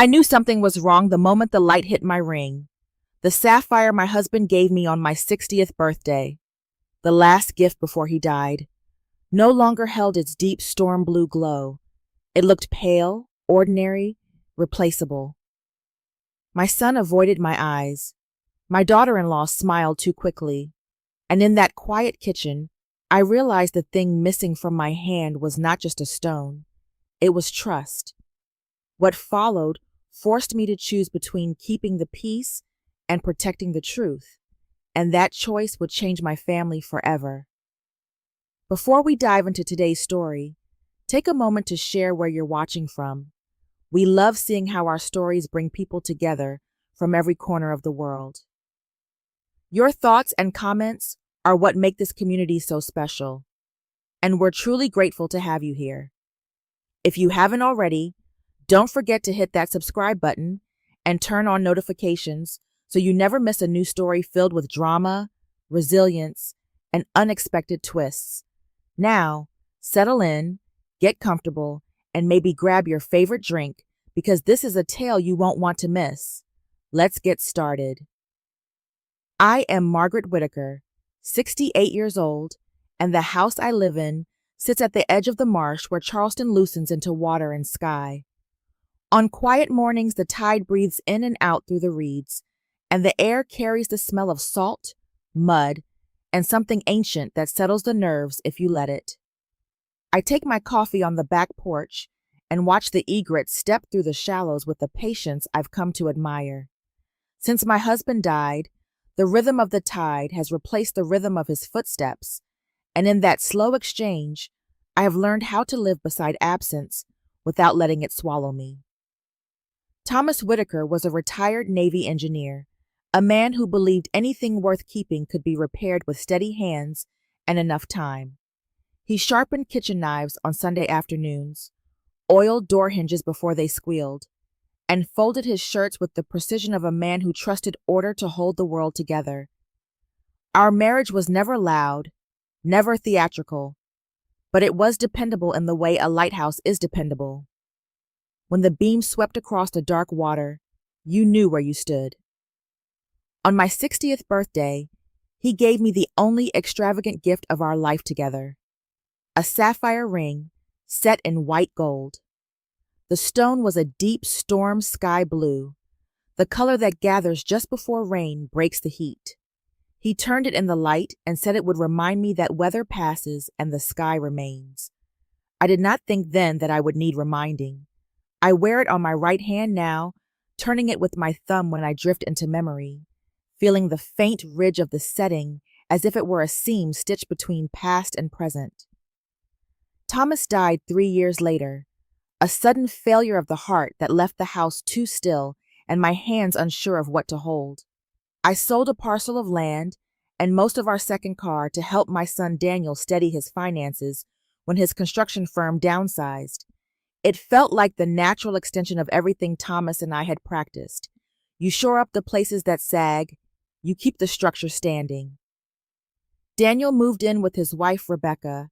I knew something was wrong the moment the light hit my ring. The sapphire my husband gave me on my 60th birthday, the last gift before he died, no longer held its deep storm blue glow. It looked pale, ordinary, replaceable. My son avoided my eyes. My daughter-in-law smiled too quickly. And in that quiet kitchen, I realized the thing missing from my hand was not just a stone. It was trust. What followed forced me to choose between keeping the peace and protecting the truth, and that choice would change my family forever. Before we dive into today's story, take a moment to share where you're watching from. We love seeing how our stories bring people together from every corner of the world. Your thoughts and comments are what make this community so special, and we're truly grateful to have you here. If you haven't already, don't forget to hit that subscribe button and turn on notifications so you never miss a new story filled with drama, resilience, and unexpected twists. Now, settle in, get comfortable, and maybe grab your favorite drink because this is a tale you won't want to miss. Let's get started. I am Margaret Whitaker, 68 years old, and the house I live in sits at the edge of the marsh where Charleston loosens into water and sky. On quiet mornings, the tide breathes in and out through the reeds, and the air carries the smell of salt, mud, and something ancient that settles the nerves if you let it. I take my coffee on the back porch and watch the egrets step through the shallows with a patience I've come to admire. Since my husband died, the rhythm of the tide has replaced the rhythm of his footsteps, and in that slow exchange, I have learned how to live beside absence without letting it swallow me. Thomas Whitaker was a retired Navy engineer, a man who believed anything worth keeping could be repaired with steady hands and enough time. He sharpened kitchen knives on Sunday afternoons, oiled door hinges before they squealed, and folded his shirts with the precision of a man who trusted order to hold the world together. Our marriage was never loud, never theatrical, but it was dependable in the way a lighthouse is dependable. When the beam swept across the dark water, you knew where you stood. On my 60th birthday, he gave me the only extravagant gift of our life together, a sapphire ring set in white gold. The stone was a deep storm sky blue, the color that gathers just before rain breaks the heat. He turned it in the light and said it would remind me that weather passes and the sky remains. I did not think then that I would need reminding. I wear it on my right hand now, turning it with my thumb when I drift into memory, feeling the faint ridge of the setting as if it were a seam stitched between past and present. Thomas died 3 years later, a sudden failure of the heart that left the house too still and my hands unsure of what to hold. I sold a parcel of land and most of our second car to help my son Daniel steady his finances when his construction firm downsized. It felt like the natural extension of everything Thomas and I had practiced. You shore up the places that sag, you keep the structure standing. Daniel moved in with his wife Rebecca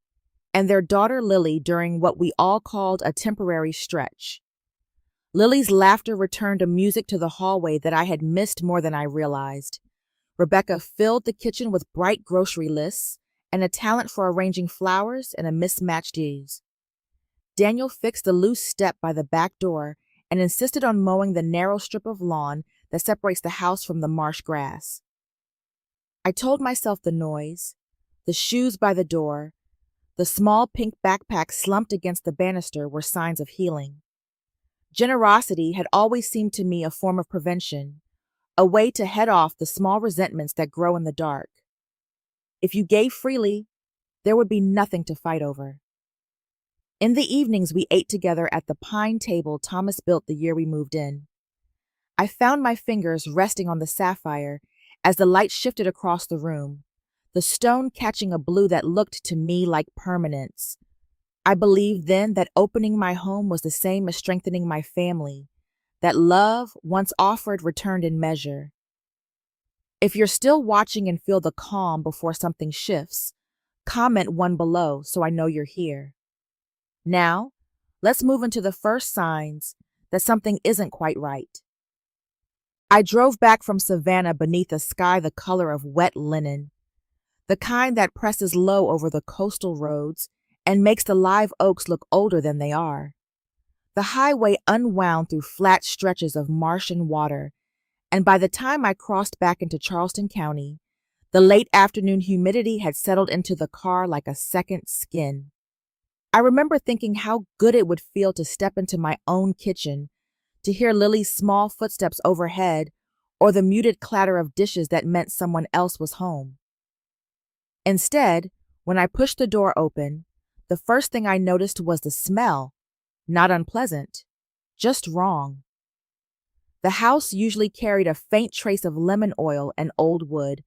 and their daughter Lily during what we all called a temporary stretch. Lily's laughter returned a music to the hallway that I had missed more than I realized. Rebecca filled the kitchen with bright grocery lists and a talent for arranging flowers in a mismatched vase. Daniel fixed the loose step by the back door and insisted on mowing the narrow strip of lawn that separates the house from the marsh grass. I told myself the noise, the shoes by the door, the small pink backpack slumped against the banister were signs of healing. Generosity had always seemed to me a form of prevention, a way to head off the small resentments that grow in the dark. If you gave freely, there would be nothing to fight over. In the evenings, we ate together at the pine table Thomas built the year we moved in. I found my fingers resting on the sapphire as the light shifted across the room, the stone catching a blue that looked to me like permanence. I believed then that opening my home was the same as strengthening my family, that love, once offered, returned in measure. If you're still watching and feel the calm before something shifts, comment one below so I know you're here. Now, let's move into the first signs that something isn't quite right. I drove back from Savannah beneath a sky the color of wet linen, the kind that presses low over the coastal roads and makes the live oaks look older than they are. The highway unwound through flat stretches of marsh and water, and by the time I crossed back into Charleston County, the late afternoon humidity had settled into the car like a second skin. I remember thinking how good it would feel to step into my own kitchen, to hear Lily's small footsteps overhead, or the muted clatter of dishes that meant someone else was home. Instead, when I pushed the door open, the first thing I noticed was the smell. Not unpleasant, just wrong. The house usually carried a faint trace of lemon oil and old wood,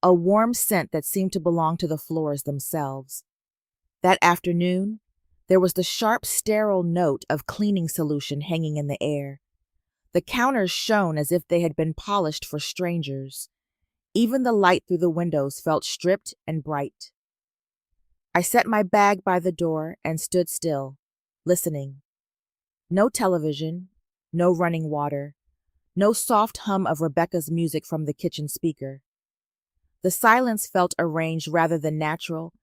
a warm scent that seemed to belong to the floors themselves. That afternoon, there was the sharp, sterile note of cleaning solution hanging in the air. The counters shone as if they had been polished for strangers. Even the light through the windows felt stripped and bright. I set my bag by the door and stood still, listening. No television, no running water, no soft hum of Rebecca's music from the kitchen speaker. The silence felt arranged rather than natural,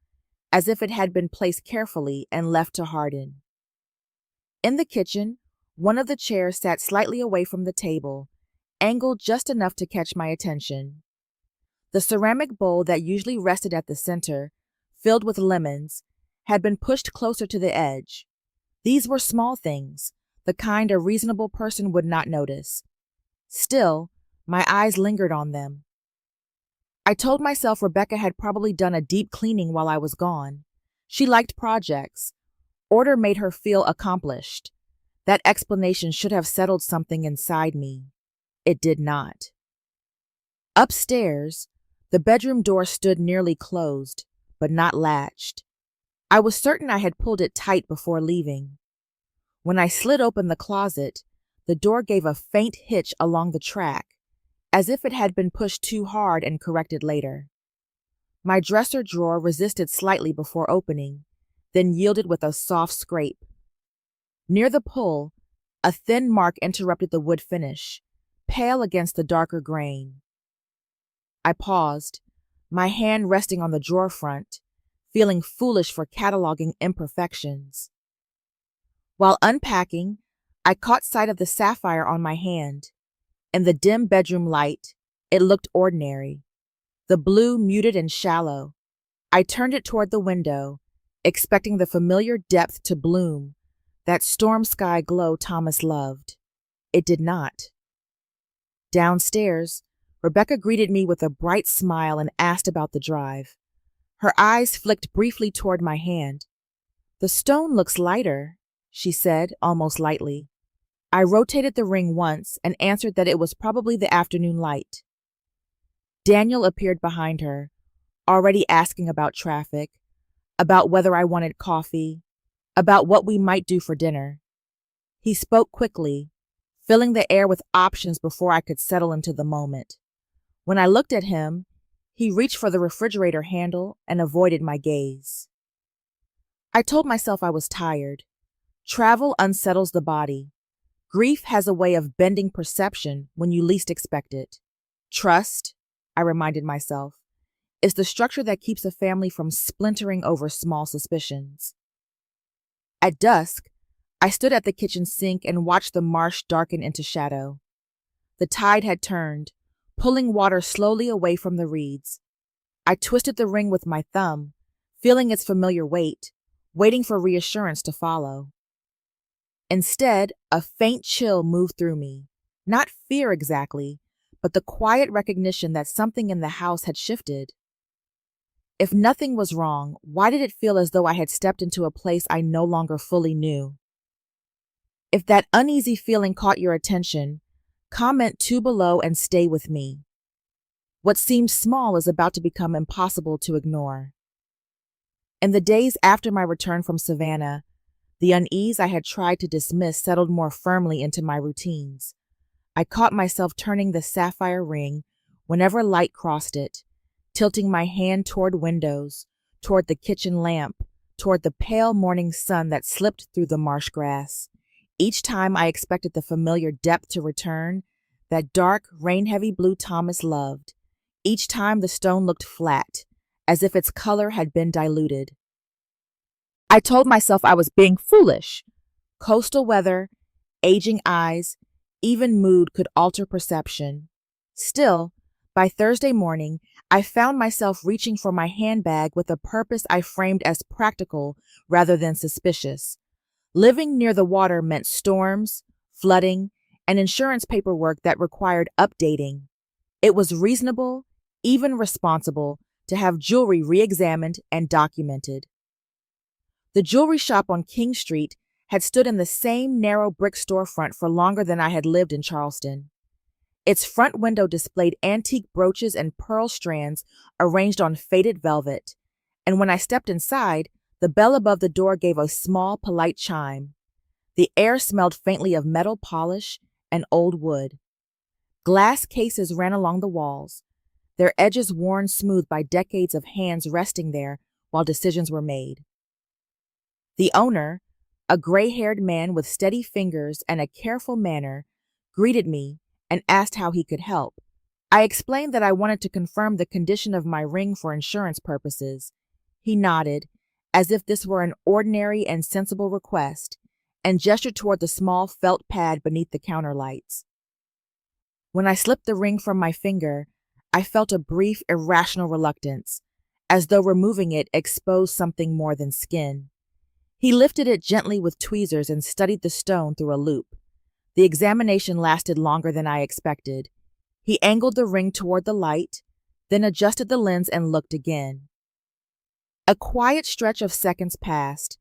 as if it had been placed carefully and left to harden. In the kitchen, one of the chairs sat slightly away from the table, angled just enough to catch my attention. The ceramic bowl that usually rested at the center, filled with lemons, had been pushed closer to the edge. These were small things, the kind a reasonable person would not notice. Still, my eyes lingered on them. I told myself Rebecca had probably done a deep cleaning while I was gone. She liked projects. Order made her feel accomplished. That explanation should have settled something inside me. It did not. Upstairs, the bedroom door stood nearly closed, but not latched. I was certain I had pulled it tight before leaving. When I slid open the closet, the door gave a faint hitch along the track, as if it had been pushed too hard and corrected later. My dresser drawer resisted slightly before opening, then yielded with a soft scrape. Near the pull, a thin mark interrupted the wood finish, pale against the darker grain. I paused, my hand resting on the drawer front, feeling foolish for cataloging imperfections. While unpacking, I caught sight of the sapphire on my hand. In the dim bedroom light, it looked ordinary. The blue muted and shallow. I turned it toward the window, expecting the familiar depth to bloom, that storm sky glow Thomas loved. It did not. Downstairs, Rebecca greeted me with a bright smile and asked about the drive. Her eyes flicked briefly toward my hand. "The stone looks lighter," she said, almost lightly. I rotated the ring once and answered that it was probably the afternoon light. Daniel appeared behind her, already asking about traffic, about whether I wanted coffee, about what we might do for dinner. He spoke quickly, filling the air with options before I could settle into the moment. When I looked at him, he reached for the refrigerator handle and avoided my gaze. I told myself I was tired. Travel unsettles the body. Grief has a way of bending perception when you least expect it. Trust, I reminded myself, is the structure that keeps a family from splintering over small suspicions. At dusk, I stood at the kitchen sink and watched the marsh darken into shadow. The tide had turned, pulling water slowly away from the reeds. I twisted the ring with my thumb, feeling its familiar weight, waiting for reassurance to follow. Instead, a faint chill moved through me. Not fear exactly, but the quiet recognition that something in the house had shifted. If nothing was wrong, why did it feel as though I had stepped into a place I no longer fully knew? If that uneasy feeling caught your attention, comment 2 below and stay with me. What seemed small is about to become impossible to ignore. In the days after my return from Savannah, the unease I had tried to dismiss settled more firmly into my routines. I caught myself turning the sapphire ring whenever light crossed it, tilting my hand toward windows, toward the kitchen lamp, toward the pale morning sun that slipped through the marsh grass. Each time I expected the familiar depth to return, that dark, rain-heavy blue Thomas loved. Each time the stone looked flat, as if its color had been diluted. I told myself I was being foolish. Coastal weather, aging eyes, even mood could alter perception. Still, by Thursday morning, I found myself reaching for my handbag with a purpose I framed as practical rather than suspicious. Living near the water meant storms, flooding, and insurance paperwork that required updating. It was reasonable, even responsible, to have jewelry re-examined and documented. The jewelry shop on King Street had stood in the same narrow brick storefront for longer than I had lived in Charleston. Its front window displayed antique brooches and pearl strands arranged on faded velvet, and when I stepped inside, the bell above the door gave a small, polite chime. The air smelled faintly of metal polish and old wood. Glass cases ran along the walls, their edges worn smooth by decades of hands resting there while decisions were made. The owner, a gray-haired man with steady fingers and a careful manner, greeted me and asked how he could help. I explained that I wanted to confirm the condition of my ring for insurance purposes. He nodded, as if this were an ordinary and sensible request, and gestured toward the small felt pad beneath the counter lights. When I slipped the ring from my finger, I felt a brief, irrational reluctance, as though removing it exposed something more than skin. He lifted it gently with tweezers and studied the stone through a loop. The examination lasted longer than I expected. He angled the ring toward the light, then adjusted the lens and looked again. A quiet stretch of seconds passed.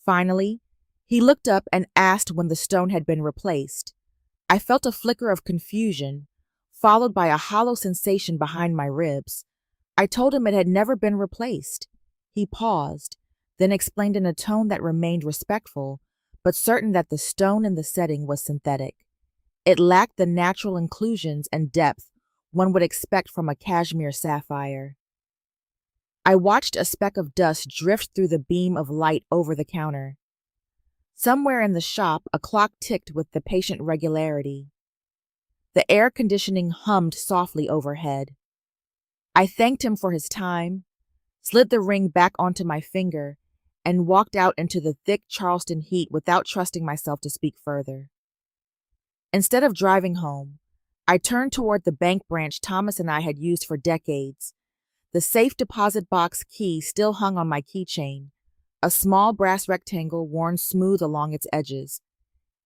Finally, he looked up and asked when the stone had been replaced. I felt a flicker of confusion, followed by a hollow sensation behind my ribs. I told him it had never been replaced. He paused, then explained in a tone that remained respectful, but certain that the stone in the setting was synthetic. It lacked the natural inclusions and depth one would expect from a cashmere sapphire. I watched a speck of dust drift through the beam of light over the counter. Somewhere in the shop, a clock ticked with the patient regularity. The air conditioning hummed softly overhead. I thanked him for his time, slid the ring back onto my finger, and walked out into the thick Charleston heat without trusting myself to speak further. Instead of driving home, I turned toward the bank branch Thomas and I had used for decades. The safe deposit box key still hung on my keychain, a small brass rectangle worn smooth along its edges.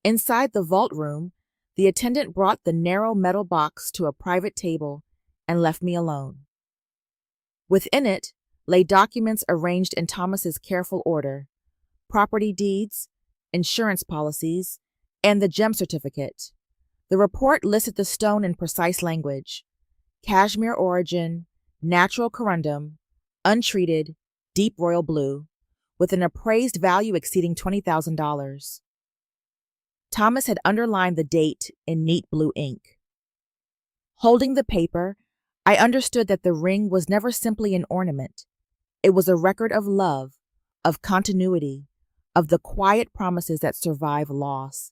Inside the vault room, the attendant brought the narrow metal box to a private table and left me alone. Within it lay documents arranged in Thomas's careful order: property deeds, insurance policies, and the gem certificate. The report listed the stone in precise language: cashmere origin, natural corundum, untreated, deep royal blue, with an appraised value exceeding $20,000. Thomas had underlined the date in neat blue ink. Holding the paper, I understood that the ring was never simply an ornament. It was a record of love, of continuity, of the quiet promises that survive loss.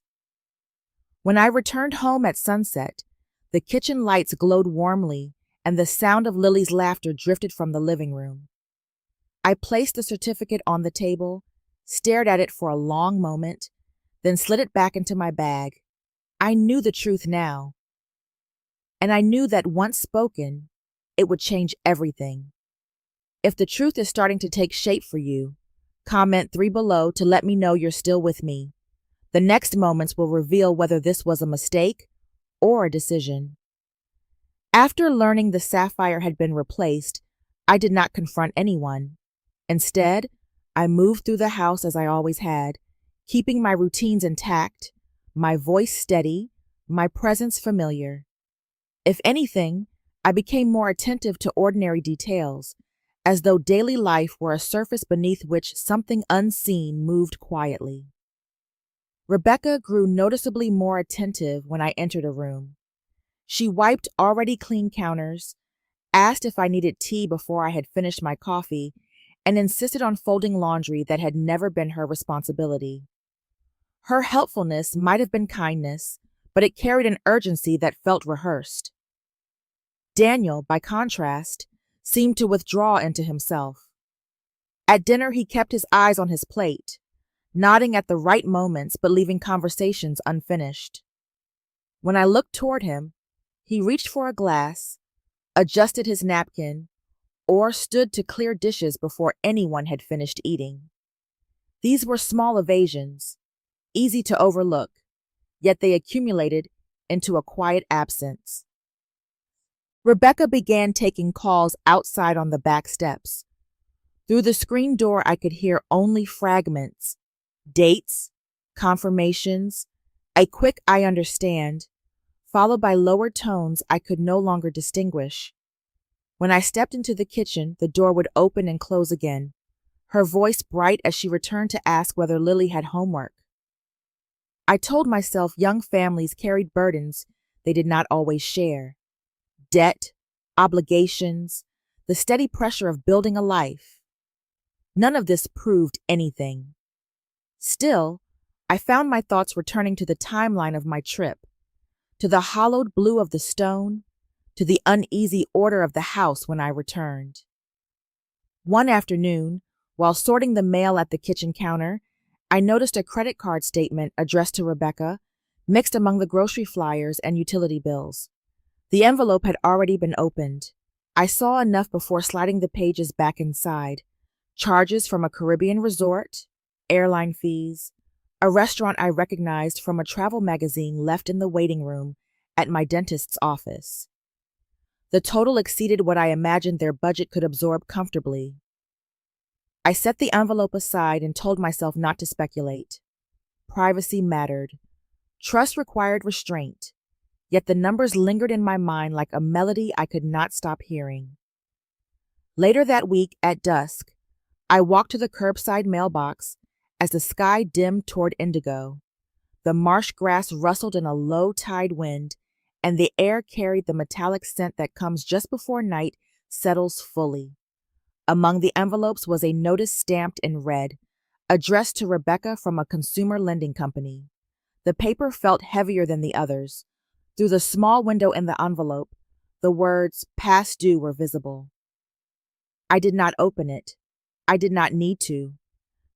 When I returned home at sunset, the kitchen lights glowed warmly and the sound of Lily's laughter drifted from the living room. I placed the certificate on the table, stared at it for a long moment, then slid it back into my bag. I knew the truth now, and I knew that once spoken, it would change everything. If the truth is starting to take shape for you, comment 3 below to let me know you're still with me. The next moments will reveal whether this was a mistake or a decision. After learning the sapphire had been replaced, I did not confront anyone. Instead, I moved through the house as I always had, keeping my routines intact, my voice steady, my presence familiar. If anything, I became more attentive to ordinary details, as though daily life were a surface beneath which something unseen moved quietly. Rebecca grew noticeably more attentive when I entered a room. She wiped already clean counters, asked if I needed tea before I had finished my coffee, and insisted on folding laundry that had never been her responsibility. Her helpfulness might have been kindness, but it carried an urgency that felt rehearsed. Daniel, by contrast, seemed to withdraw into himself. At dinner, he kept his eyes on his plate, nodding at the right moments but leaving conversations unfinished. When I looked toward him, he reached for a glass, adjusted his napkin, or stood to clear dishes before anyone had finished eating. These were small evasions, easy to overlook, yet they accumulated into a quiet absence. Rebecca began taking calls outside on the back steps. Through the screen door, I could hear only fragments, dates, confirmations, a quick "I understand," followed by lowered tones I could no longer distinguish. When I stepped into the kitchen, the door would open and close again, her voice bright as she returned to ask whether Lily had homework. I told myself young families carried burdens they did not always share. Debt, obligations, the steady pressure of building a life. None of this proved anything. Still, I found my thoughts returning to the timeline of my trip, to the hollowed blue of the stone, to the uneasy order of the house when I returned. One afternoon, while sorting the mail at the kitchen counter, I noticed a credit card statement addressed to Rebecca, mixed among the grocery flyers and utility bills. The envelope had already been opened. I saw enough before sliding the pages back inside. Charges from a Caribbean resort, airline fees, a restaurant I recognized from a travel magazine left in the waiting room at my dentist's office. The total exceeded what I imagined their budget could absorb comfortably. I set the envelope aside and told myself not to speculate. Privacy mattered. Trust required restraint. Yet the numbers lingered in my mind like a melody I could not stop hearing. Later that week, at dusk, I walked to the curbside mailbox as the sky dimmed toward indigo. The marsh grass rustled in a low tide wind, and the air carried the metallic scent that comes just before night settles fully. Among the envelopes was a notice stamped in red, addressed to Rebecca from a consumer lending company. The paper felt heavier than the others. Through the small window in the envelope, the words "past due" were visible. I did not open it. I did not need to.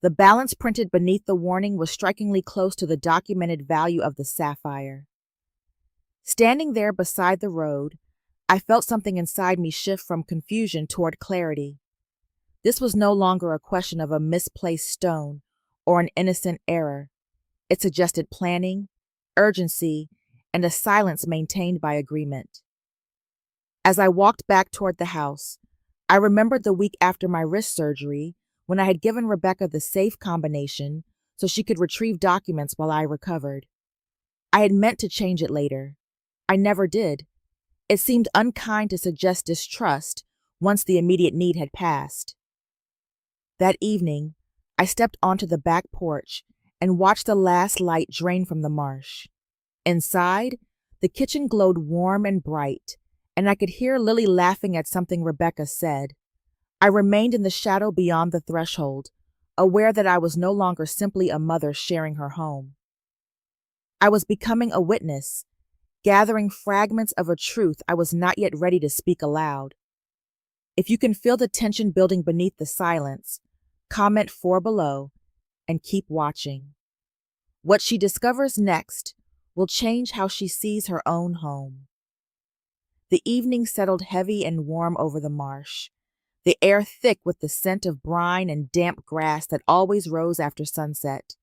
The balance printed beneath the warning was strikingly close to the documented value of the Sapphire. Standing there beside the road, I felt something inside me shift from confusion toward clarity. This was no longer a question of a misplaced stone or an innocent error. It suggested planning, urgency, and a silence maintained by agreement. As I walked back toward the house, I remembered the week after my wrist surgery when I had given Rebecca the safe combination so she could retrieve documents while I recovered. I had meant to change it later. I never did. It seemed unkind to suggest distrust once the immediate need had passed. That evening, I stepped onto the back porch and watched the last light drain from the marsh. Inside, the kitchen glowed warm and bright, and I could hear Lily laughing at something Rebecca said. I remained in the shadow beyond the threshold, aware that I was no longer simply a mother sharing her home. I was becoming a witness, gathering fragments of a truth I was not yet ready to speak aloud. If you can feel the tension building beneath the silence, comment 4 below and keep watching. What she discovers next will change how she sees her own home. The evening settled heavy and warm over the marsh, the air thick with the scent of brine and damp grass that always rose after sunset.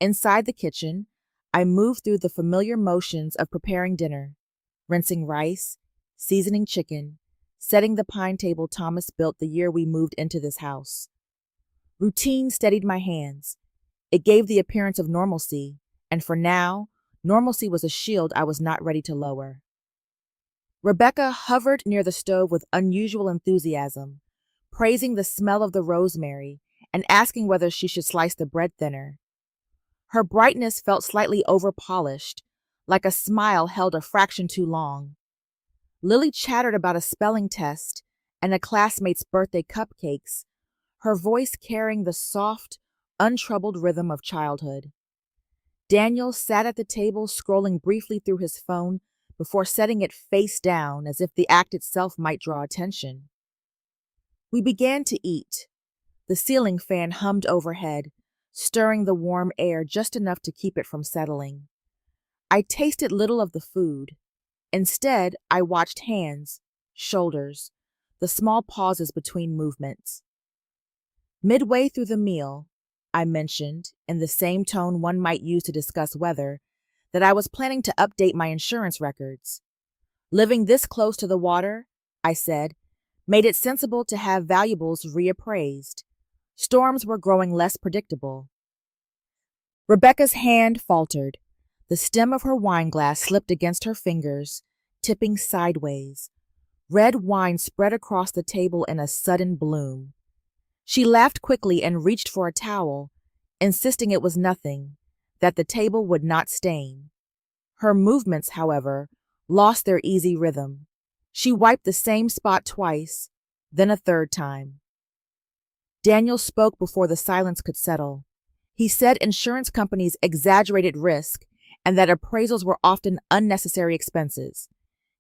Inside the kitchen, I moved through the familiar motions of preparing dinner, rinsing rice, seasoning chicken, setting the pine table Thomas built the year we moved into this house. Routine steadied my hands. It gave the appearance of normalcy, and for now, normalcy was a shield I was not ready to lower. Rebecca hovered near the stove with unusual enthusiasm, praising the smell of the rosemary and asking whether she should slice the bread thinner. Her brightness felt slightly over-polished, like a smile held a fraction too long. Lily chattered about a spelling test and a classmate's birthday cupcakes, her voice carrying the soft, untroubled rhythm of childhood. Daniel sat at the table, scrolling briefly through his phone before setting it face down as if the act itself might draw attention. We began to eat. The ceiling fan hummed overhead, stirring the warm air just enough to keep it from settling. I tasted little of the food. Instead, I watched hands, shoulders, the small pauses between movements. Midway through the meal, I mentioned, in the same tone one might use to discuss weather, that I was planning to update my insurance records. Living this close to the water, I said, made it sensible to have valuables reappraised. Storms were growing less predictable. Rebecca's hand faltered. The stem of her wineglass slipped against her fingers, tipping sideways. Red wine spread across the table in a sudden bloom. She laughed quickly and reached for a towel, insisting it was nothing, that the table would not stain. Her movements, however, lost their easy rhythm. She wiped the same spot twice, then a third time. Daniel spoke before the silence could settle. He said insurance companies exaggerated risk and that appraisals were often unnecessary expenses.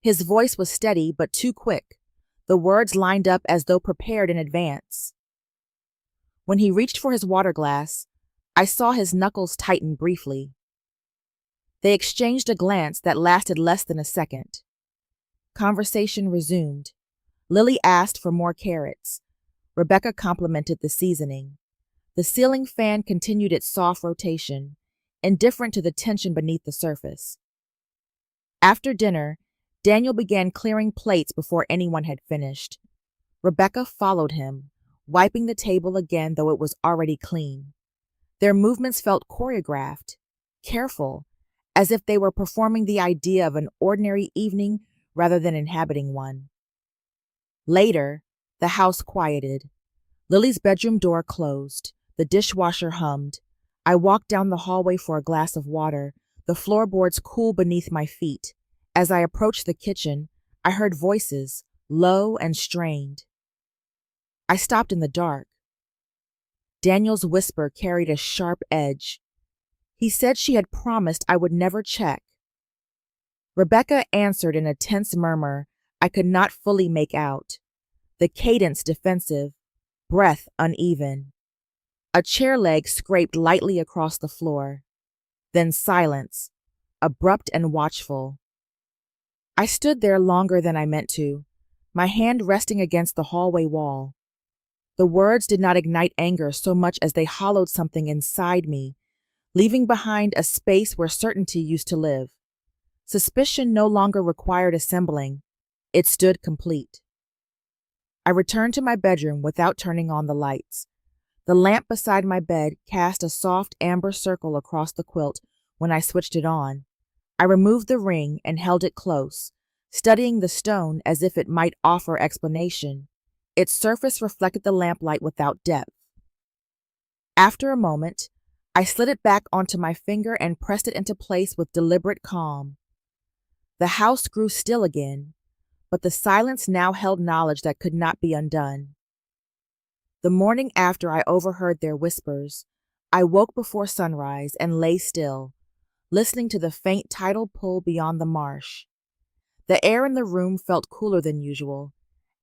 His voice was steady but too quick. The words lined up as though prepared in advance. When he reached for his water glass, I saw his knuckles tighten briefly. They exchanged a glance that lasted less than a second. Conversation resumed. Lily asked for more carrots. Rebecca complimented the seasoning. The ceiling fan continued its soft rotation, indifferent to the tension beneath the surface. After dinner, Daniel began clearing plates before anyone had finished. Rebecca followed him, wiping the table again though it was already clean. Their movements felt choreographed, careful, as if they were performing the idea of an ordinary evening rather than inhabiting one. Later, the house quieted. Lily's bedroom door closed. The dishwasher hummed. I walked down the hallway for a glass of water, the floorboards cool beneath my feet. As I approached the kitchen, I heard voices, low and strained. I stopped in the dark. Daniel's whisper carried a sharp edge. He said she had promised I would never check. Rebecca answered in a tense murmur I could not fully make out, the cadence defensive, breath uneven. A chair leg scraped lightly across the floor. Then silence, abrupt and watchful. I stood there longer than I meant to, my hand resting against the hallway wall. The words did not ignite anger so much as they hollowed something inside me, leaving behind a space where certainty used to live. Suspicion no longer required assembling. It stood complete. I returned to my bedroom without turning on the lights. The lamp beside my bed cast a soft amber circle across the quilt when I switched it on. I removed the ring and held it close, studying the stone as if it might offer explanation. Its surface reflected the lamplight without depth. After a moment, I slid it back onto my finger and pressed it into place with deliberate calm. The house grew still again, but the silence now held knowledge that could not be undone. The morning after I overheard their whispers, I woke before sunrise and lay still, listening to the faint tidal pull beyond the marsh. The air in the room felt cooler than usual,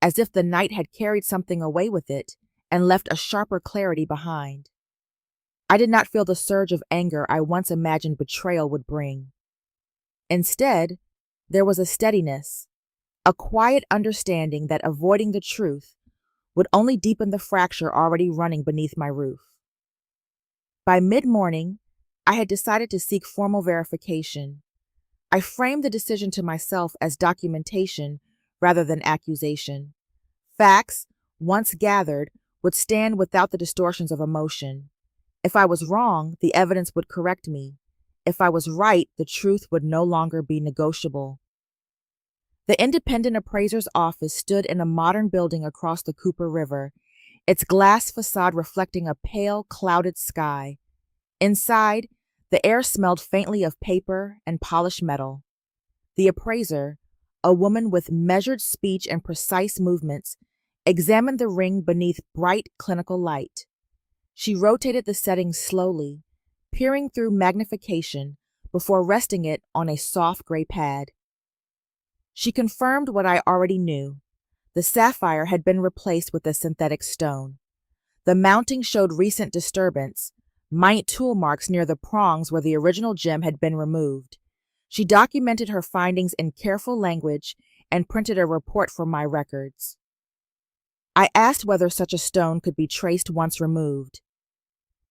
as if the night had carried something away with it and left a sharper clarity behind. I did not feel the surge of anger I once imagined betrayal would bring. Instead, there was a steadiness, a quiet understanding that avoiding the truth would only deepen the fracture already running beneath my roof. By mid-morning, I had decided to seek formal verification. I framed the decision to myself as documentation rather than accusation. Facts, once gathered, would stand without the distortions of emotion. If I was wrong, the evidence would correct me. If I was right, the truth would no longer be negotiable. The independent appraiser's office stood in a modern building across the Cooper River, its glass facade reflecting a pale, clouded sky. Inside, the air smelled faintly of paper and polished metal. The appraiser, a woman with measured speech and precise movements, examined the ring beneath bright clinical light. She rotated the setting slowly, peering through magnification before resting it on a soft gray pad. She confirmed what I already knew. The sapphire had been replaced with a synthetic stone. The mounting showed recent disturbance, minute tool marks near the prongs where the original gem had been removed. She documented her findings in careful language and printed a report for my records. I asked whether such a stone could be traced once removed.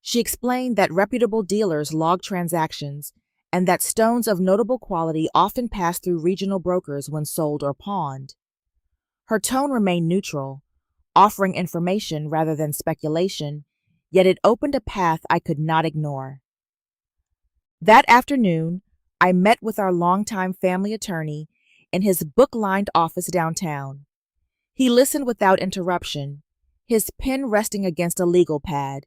She explained that reputable dealers log transactions and that stones of notable quality often pass through regional brokers when sold or pawned. Her tone remained neutral, offering information rather than speculation, yet it opened a path I could not ignore. That afternoon, I met with our longtime family attorney in his book-lined office downtown. He listened without interruption, his pen resting against a legal pad.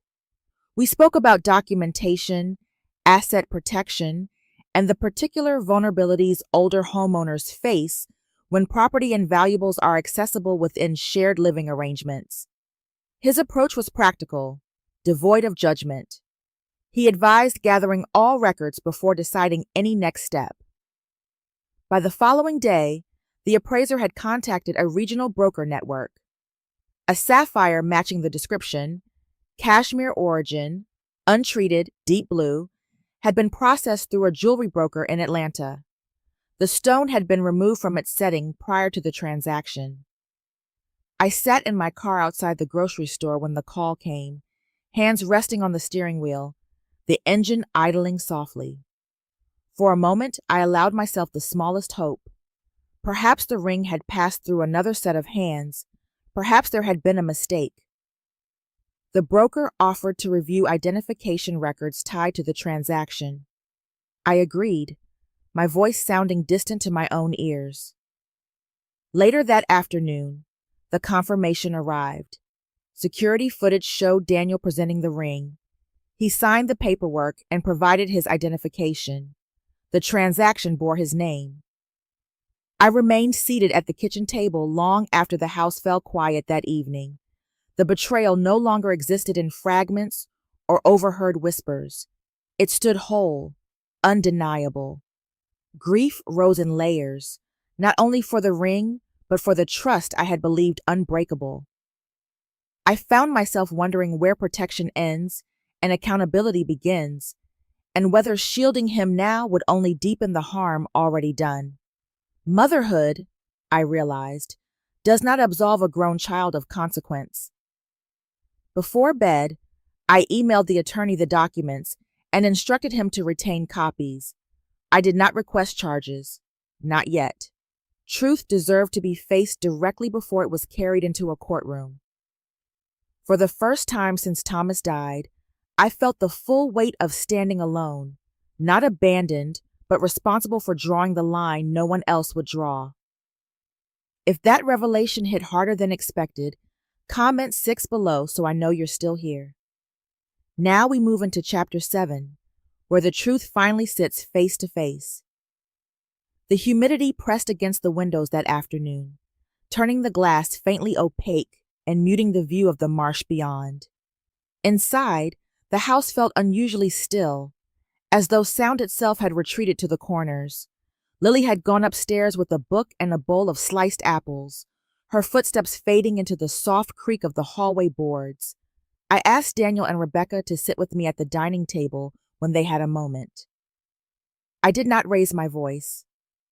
We spoke about documentation, asset protection, and the particular vulnerabilities older homeowners face when property and valuables are accessible within shared living arrangements. His approach was practical, devoid of judgment. He advised gathering all records before deciding any next step. By the following day, the appraiser had contacted a regional broker network. A sapphire matching the description, cashmere origin, untreated, deep blue, had been processed through a jewelry broker in Atlanta. The stone had been removed from its setting prior to the transaction. I sat in my car outside the grocery store when the call came, hands resting on the steering wheel, the engine idling softly. For a moment, I allowed myself the smallest hope. Perhaps the ring had passed through another set of hands. Perhaps there had been a mistake. The broker offered to review identification records tied to the transaction. I agreed, my voice sounding distant to my own ears. Later that afternoon, the confirmation arrived. Security footage showed Daniel presenting the ring. He signed the paperwork and provided his identification. The transaction bore his name. I remained seated at the kitchen table long after the house fell quiet that evening. The betrayal no longer existed in fragments or overheard whispers. It stood whole, undeniable. Grief rose in layers, not only for the ring, but for the trust I had believed unbreakable. I found myself wondering where protection ends and accountability begins, and whether shielding him now would only deepen the harm already done. Motherhood, I realized, does not absolve a grown child of consequence. Before bed, I emailed the attorney the documents and instructed him to retain copies. I did not request charges. Not yet. Truth deserved to be faced directly before it was carried into a courtroom. For the first time since Thomas died, I felt the full weight of standing alone, not abandoned, but responsible for drawing the line no one else would draw. If that revelation hit harder than expected, comment 6 below so I know you're still here. Now we move into Chapter 7, where the truth finally sits face to face. The humidity pressed against the windows that afternoon, turning the glass faintly opaque and muting the view of the marsh beyond. Inside, the house felt unusually still, as though sound itself had retreated to the corners. Lily had gone upstairs with a book and a bowl of sliced apples, her footsteps fading into the soft creak of the hallway boards. I asked Daniel and Rebecca to sit with me at the dining table when they had a moment. I did not raise my voice.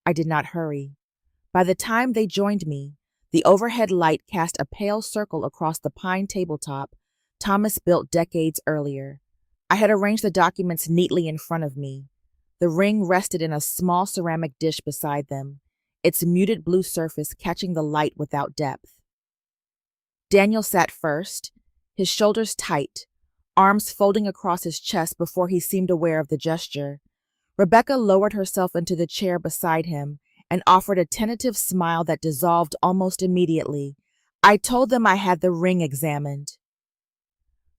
I did not hurry. By the time they joined me, the overhead light cast a pale circle across the pine tabletop Thomas built decades earlier. I had arranged the documents neatly in front of me. The ring rested in a small ceramic dish beside them, its muted blue surface catching the light without depth. Daniel sat first, his shoulders tight, arms folding across his chest before he seemed aware of the gesture. Rebecca lowered herself into the chair beside him and offered a tentative smile that dissolved almost immediately. I told them I had the ring examined.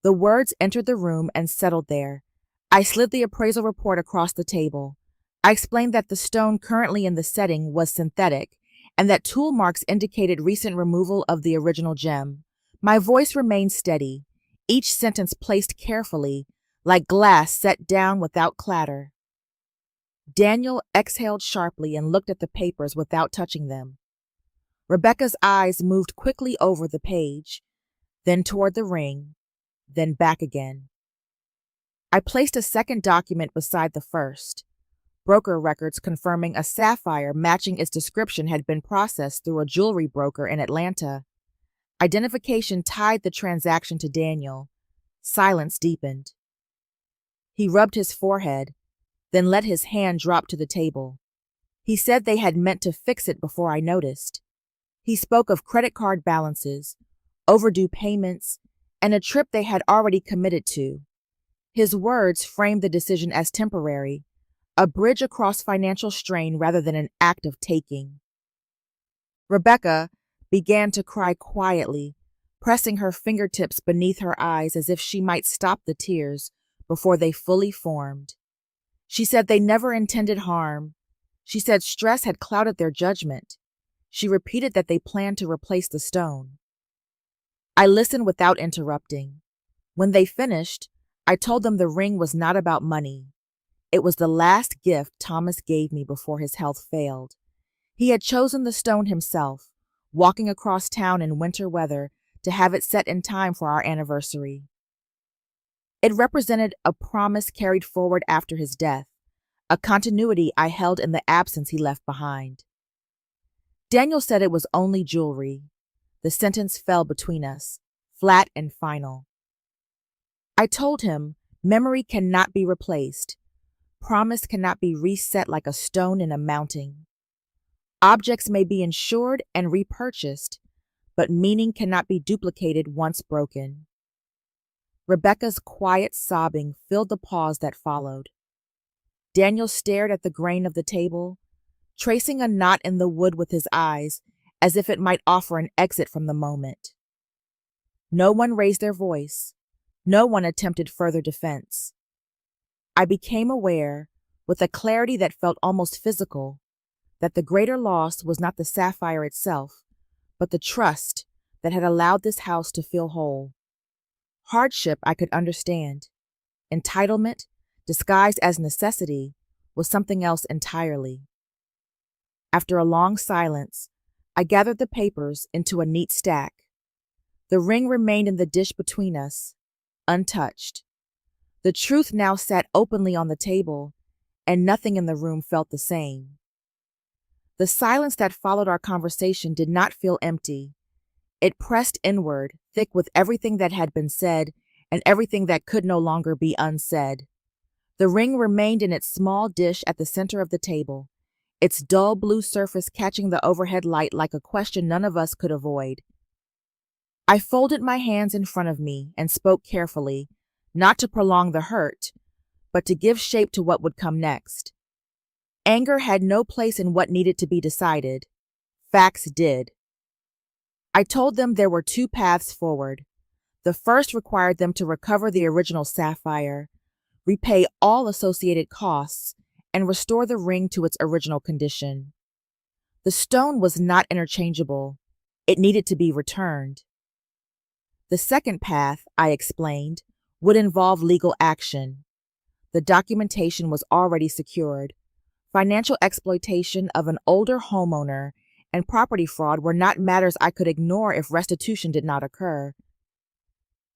The words entered the room and settled there. I slid the appraisal report across the table. I explained that the stone currently in the setting was synthetic and that tool marks indicated recent removal of the original gem. My voice remained steady, each sentence placed carefully, like glass set down without clatter. Daniel exhaled sharply and looked at the papers without touching them. Rebecca's eyes moved quickly over the page, then toward the ring, then back again. I placed a second document beside the first, broker records confirming a sapphire matching its description had been processed through a jewelry broker in Atlanta. Identification tied the transaction to Daniel. Silence deepened. He rubbed his forehead, then let his hand drop to the table. He said they had meant to fix it before I noticed. He spoke of credit card balances, overdue payments, and a trip they had already committed to. His words framed the decision as temporary, a bridge across financial strain rather than an act of taking. Rebecca began to cry quietly, pressing her fingertips beneath her eyes as if she might stop the tears before they fully formed. She said they never intended harm. She said stress had clouded their judgment. She repeated that they planned to replace the stone. I listened without interrupting. When they finished, I told them the ring was not about money. It was the last gift Thomas gave me before his health failed. He had chosen the stone himself, walking across town in winter weather to have it set in time for our anniversary. It represented a promise carried forward after his death, a continuity I held in the absence he left behind. Daniel said it was only jewelry. The sentence fell between us, flat and final. I told him memory cannot be replaced. Promise cannot be reset like a stone in a mountain. Objects may be insured and repurchased, but meaning cannot be duplicated once broken. Rebecca's quiet sobbing filled the pause that followed. Daniel stared at the grain of the table, tracing a knot in the wood with his eyes, as if it might offer an exit from the moment. No one raised their voice. No one attempted further defense. I became aware, with a clarity that felt almost physical, that the greater loss was not the sapphire itself, but the trust that had allowed this house to feel whole. Hardship I could understand. Entitlement, disguised as necessity, was something else entirely. After a long silence, I gathered the papers into a neat stack. The ring remained in the dish between us, untouched. The truth now sat openly on the table, and nothing in the room felt the same. The silence that followed our conversation did not feel empty. It pressed inward, thick with everything that had been said and everything that could no longer be unsaid. The ring remained in its small dish at the center of the table, its dull blue surface catching the overhead light like a question none of us could avoid. I folded my hands in front of me and spoke carefully, not to prolong the hurt, but to give shape to what would come next. Anger had no place in what needed to be decided. Facts did. I told them there were two paths forward. The first required them to recover the original sapphire, repay all associated costs, and restore the ring to its original condition. The stone was not interchangeable. It needed to be returned. The second path, I explained, would involve legal action. The documentation was already secured. Financial exploitation of an older homeowner and property fraud were not matters I could ignore if restitution did not occur.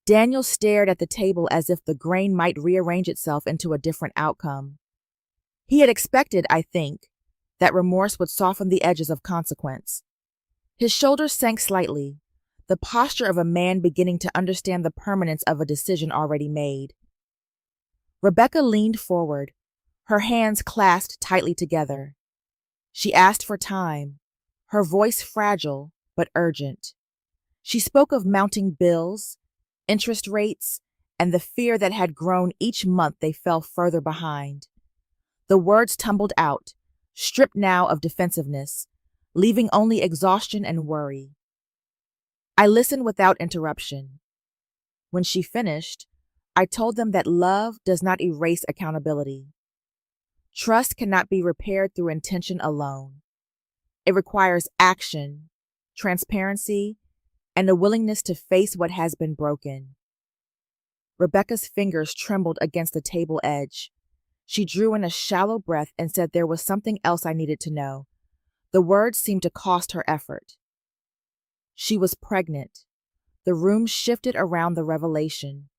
Daniel stared at the table as if the grain might rearrange itself into a different outcome. He had expected, I think, that remorse would soften the edges of consequence. His shoulders sank slightly, the posture of a man beginning to understand the permanence of a decision already made. Rebecca leaned forward, her hands clasped tightly together. She asked for time, her voice fragile but urgent. She spoke of mounting bills, interest rates, and the fear that had grown each month they fell further behind. The words tumbled out, stripped now of defensiveness, leaving only exhaustion and worry. I listened without interruption. When she finished, I told them that love does not erase accountability. Trust cannot be repaired through intention alone. It requires action, transparency, and a willingness to face what has been broken. Rebecca's fingers trembled against the table edge. She drew in a shallow breath and said there was something else I needed to know. The words seemed to cost her effort. She was pregnant. The room shifted around the revelation.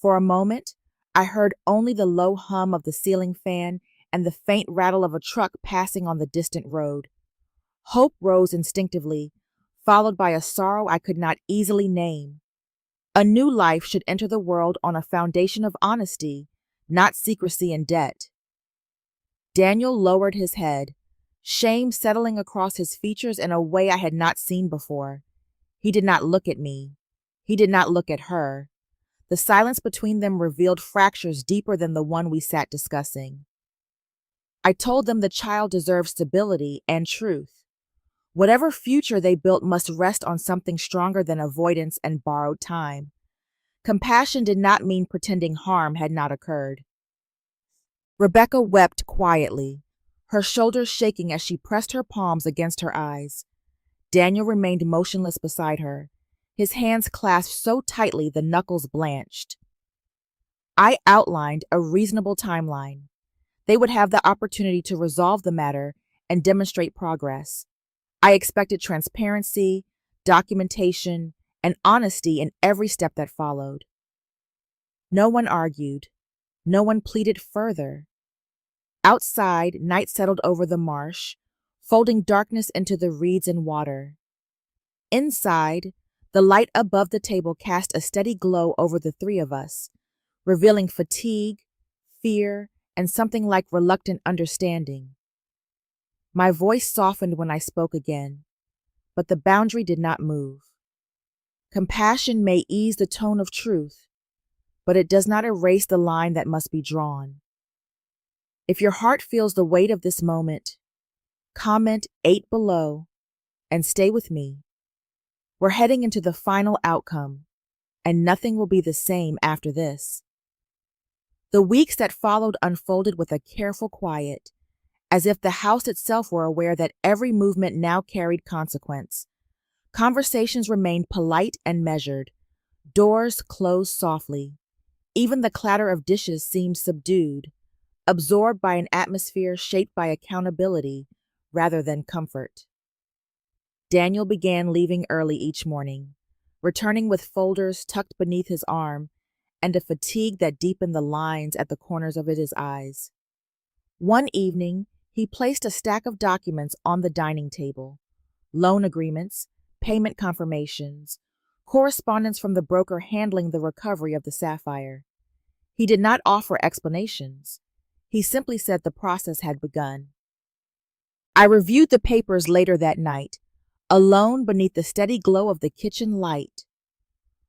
For a moment, I heard only the low hum of the ceiling fan and the faint rattle of a truck passing on the distant road. Hope rose instinctively, followed by a sorrow I could not easily name. A new life should enter the world on a foundation of honesty, not secrecy and debt. Daniel lowered his head, shame settling across his features in a way I had not seen before. He did not look at me. He did not look at her. The silence between them revealed fractures deeper than the one we sat discussing. I told them the child deserved stability and truth. Whatever future they built must rest on something stronger than avoidance and borrowed time. Compassion did not mean pretending harm had not occurred. Rebecca wept quietly, her shoulders shaking as she pressed her palms against her eyes. Daniel remained motionless beside her, his hands clasped so tightly the knuckles blanched. I outlined a reasonable timeline. They would have the opportunity to resolve the matter and demonstrate progress. I expected transparency, documentation, and honesty in every step that followed. No one argued. No one pleaded further. Outside, night settled over the marsh, folding darkness into the reeds and water. Inside, the light above the table cast a steady glow over the three of us, revealing fatigue, fear, and something like reluctant understanding. My voice softened when I spoke again, but the boundary did not move. Compassion may ease the tone of truth, but it does not erase the line that must be drawn. If your heart feels the weight of this moment, comment 8 below and stay with me. We're heading into the final outcome, and nothing will be the same after this. The weeks that followed unfolded with a careful quiet, as if the house itself were aware that every movement now carried consequence. Conversations remained polite and measured. Doors closed softly. Even the clatter of dishes seemed subdued, absorbed by an atmosphere shaped by accountability rather than comfort. Daniel began leaving early each morning, returning with folders tucked beneath his arm and a fatigue that deepened the lines at the corners of his eyes. One evening, he placed a stack of documents on the dining table: loan agreements, payment confirmations, correspondence from the broker handling the recovery of the Sapphire. He did not offer explanations. He simply said the process had begun. I reviewed the papers later that night, alone beneath the steady glow of the kitchen light.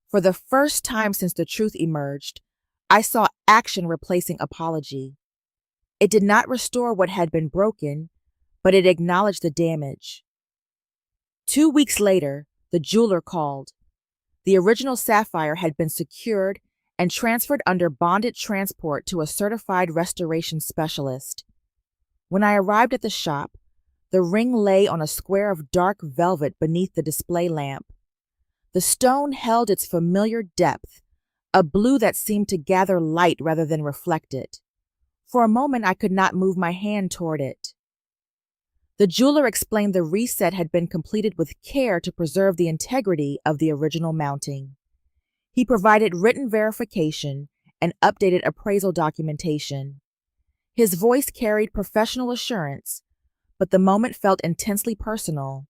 For the first time since the truth emerged, I saw action replacing apology. It did not restore what had been broken, but it acknowledged the damage. 2 weeks later, the jeweler called. The original Sapphire had been secured and transferred under bonded transport to a certified restoration specialist. When I arrived at the shop, the ring lay on a square of dark velvet beneath the display lamp. The stone held its familiar depth, a blue that seemed to gather light rather than reflect it. For a moment, I could not move my hand toward it. The jeweler explained the reset had been completed with care to preserve the integrity of the original mounting. He provided written verification and updated appraisal documentation. His voice carried professional assurance, but the moment felt intensely personal,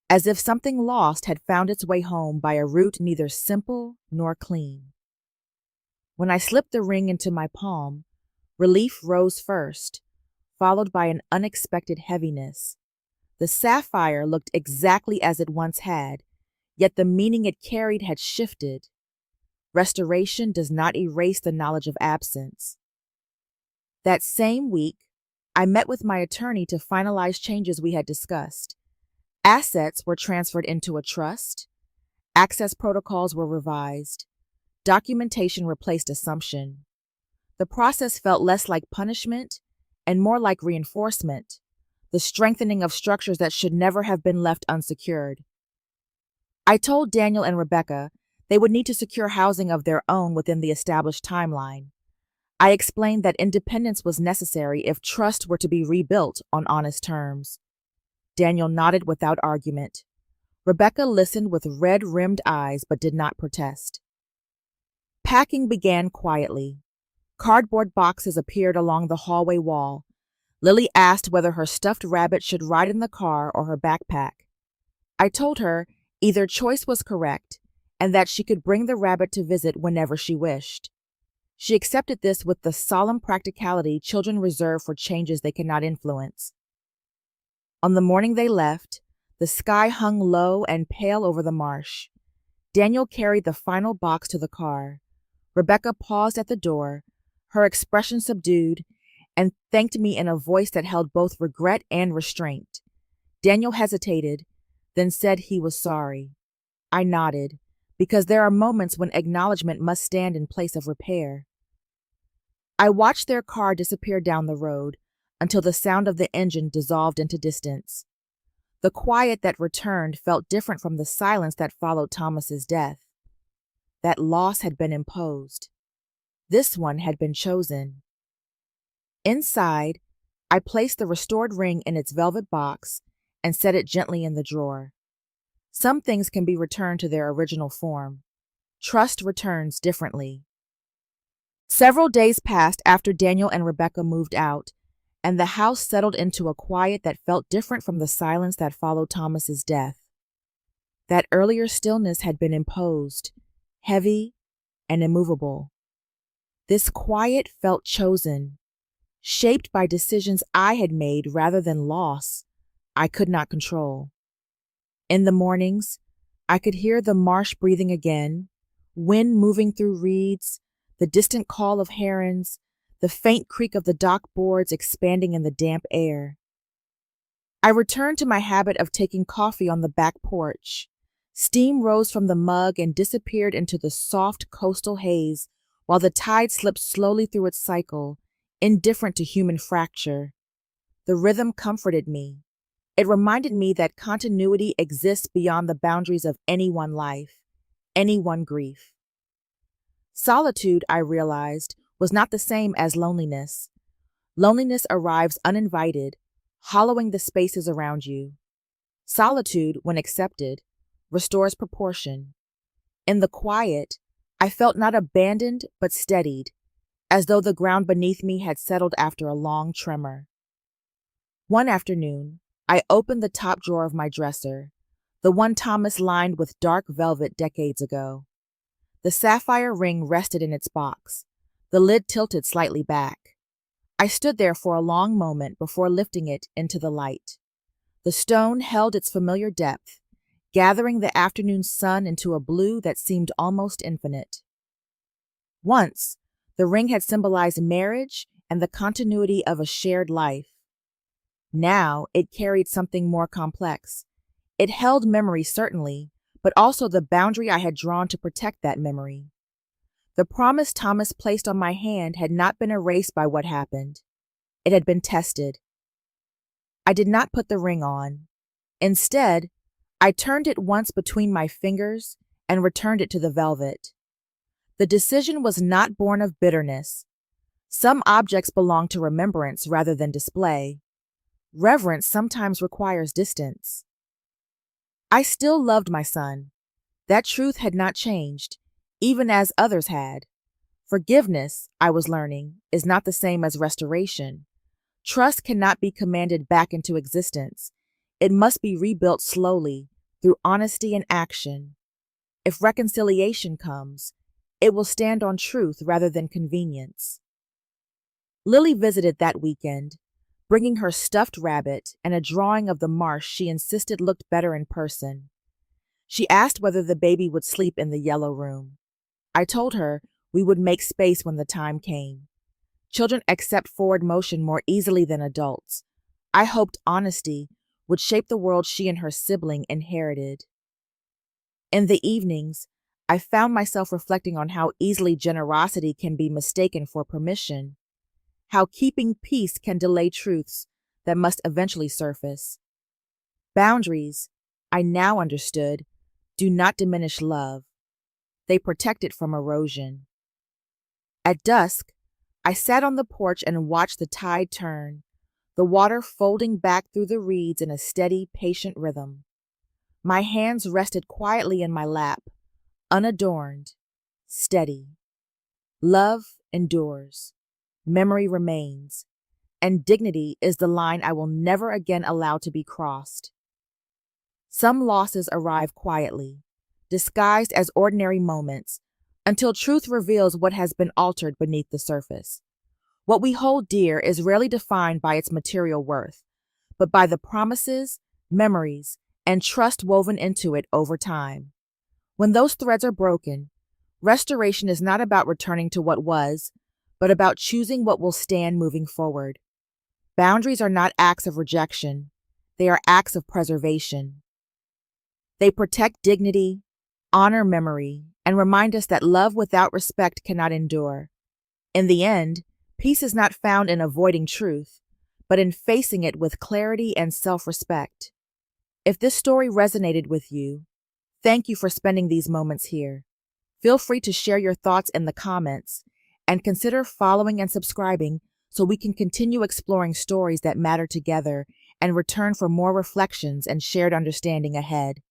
as if something lost had found its way home by a route neither simple nor clean. When I slipped the ring into my palm, relief rose first, followed by an unexpected heaviness. The Sapphire looked exactly as it once had, yet the meaning it carried had shifted. Restoration does not erase the knowledge of absence. That same week, I met with my attorney to finalize changes we had discussed. Assets were transferred into a trust. Access protocols were revised. Documentation replaced assumption. The process felt less like punishment and more like reinforcement, the strengthening of structures that should never have been left unsecured. I told Daniel and Rebecca They would need to secure housing of their own within the established timeline. I explained that independence was necessary if trust were to be rebuilt on honest terms. Daniel nodded without argument. Rebecca listened with red-rimmed eyes but did not protest. Packing began quietly. Cardboard boxes appeared along the hallway wall. Lily asked whether her stuffed rabbit should ride in the car or her backpack. I told her either choice was correct and that she could bring the rabbit to visit whenever she wished. She accepted this with the solemn practicality children reserve for changes they cannot influence. On the morning they left, the sky hung low and pale over the marsh. Daniel carried the final box to the car. Rebecca paused at the door, her expression subdued, and thanked me in a voice that held both regret and restraint. Daniel hesitated, then said he was sorry. I nodded, because there are moments when acknowledgement must stand in place of repair. I watched their car disappear down the road until the sound of the engine dissolved into distance. The quiet that returned felt different from the silence that followed Thomas's death. That loss had been imposed. This one had been chosen. Inside, I placed the restored ring in its velvet box and set it gently in the drawer. Some things can be returned to their original form. Trust returns differently. Several days passed after Daniel and Rebecca moved out, and the house settled into a quiet that felt different from the silence that followed Thomas's death. That earlier stillness had been imposed, heavy and immovable. This quiet felt chosen, shaped by decisions I had made rather than loss I could not control. In the mornings, I could hear the marsh breathing again, wind moving through reeds, the distant call of herons, the faint creak of the dock boards expanding in the damp air. I returned to my habit of taking coffee on the back porch. Steam rose from the mug and disappeared into the soft coastal haze while the tide slipped slowly through its cycle, indifferent to human fracture. The rhythm comforted me. It reminded me that continuity exists beyond the boundaries of any one life, any one grief. Solitude, I realized, was not the same as loneliness. Loneliness arrives uninvited, hollowing the spaces around you. Solitude, when accepted, restores proportion. In the quiet, I felt not abandoned but steadied, as though the ground beneath me had settled after a long tremor. One afternoon, I opened the top drawer of my dresser, the one Thomas lined with dark velvet decades ago. The sapphire ring rested in its box, the lid tilted slightly back. I stood there for a long moment before lifting it into the light. The stone held its familiar depth, gathering the afternoon sun into a blue that seemed almost infinite. Once, the ring had symbolized marriage and the continuity of a shared life. Now, it carried something more complex. It held memory, certainly, but also the boundary I had drawn to protect that memory. The promise Thomas placed on my hand had not been erased by what happened. It had been tested. I did not put the ring on. Instead, I turned it once between my fingers and returned it to the velvet. The decision was not born of bitterness. Some objects belong to remembrance rather than display. Reverence sometimes requires distance. I still loved my son. That truth had not changed, even as others had. Forgiveness, I was learning, is not the same as restoration. Trust cannot be commanded back into existence. It must be rebuilt slowly, through honesty and action. If reconciliation comes, it will stand on truth rather than convenience. Lily visited that weekend, bringing her stuffed rabbit and a drawing of the marsh she insisted looked better in person. She asked whether the baby would sleep in the yellow room. I told her we would make space when the time came. Children accept forward motion more easily than adults. I hoped honesty would shape the world she and her sibling inherited. In the evenings, I found myself reflecting on how easily generosity can be mistaken for permission, how keeping peace can delay truths that must eventually surface. Boundaries, I now understood, do not diminish love. They protect it from erosion. At dusk, I sat on the porch and watched the tide turn, the water folding back through the reeds in a steady, patient rhythm. My hands rested quietly in my lap, unadorned, steady. Love endures, memory remains, and dignity is the line I will never again allow to be crossed. Some losses arrive quietly, disguised as ordinary moments, until truth reveals what has been altered beneath the surface. What we hold dear is rarely defined by its material worth, but by the promises, memories, and trust woven into it over time. When those threads are broken, restoration is not about returning to what was, but about choosing what will stand moving forward. Boundaries are not acts of rejection, they are acts of preservation. They protect dignity, honor memory, and remind us that love without respect cannot endure. In the end, peace is not found in avoiding truth, but in facing it with clarity and self-respect. If this story resonated with you, thank you for spending these moments here. Feel free to share your thoughts in the comments, and consider following and subscribing so we can continue exploring stories that matter together and return for more reflections and shared understanding ahead.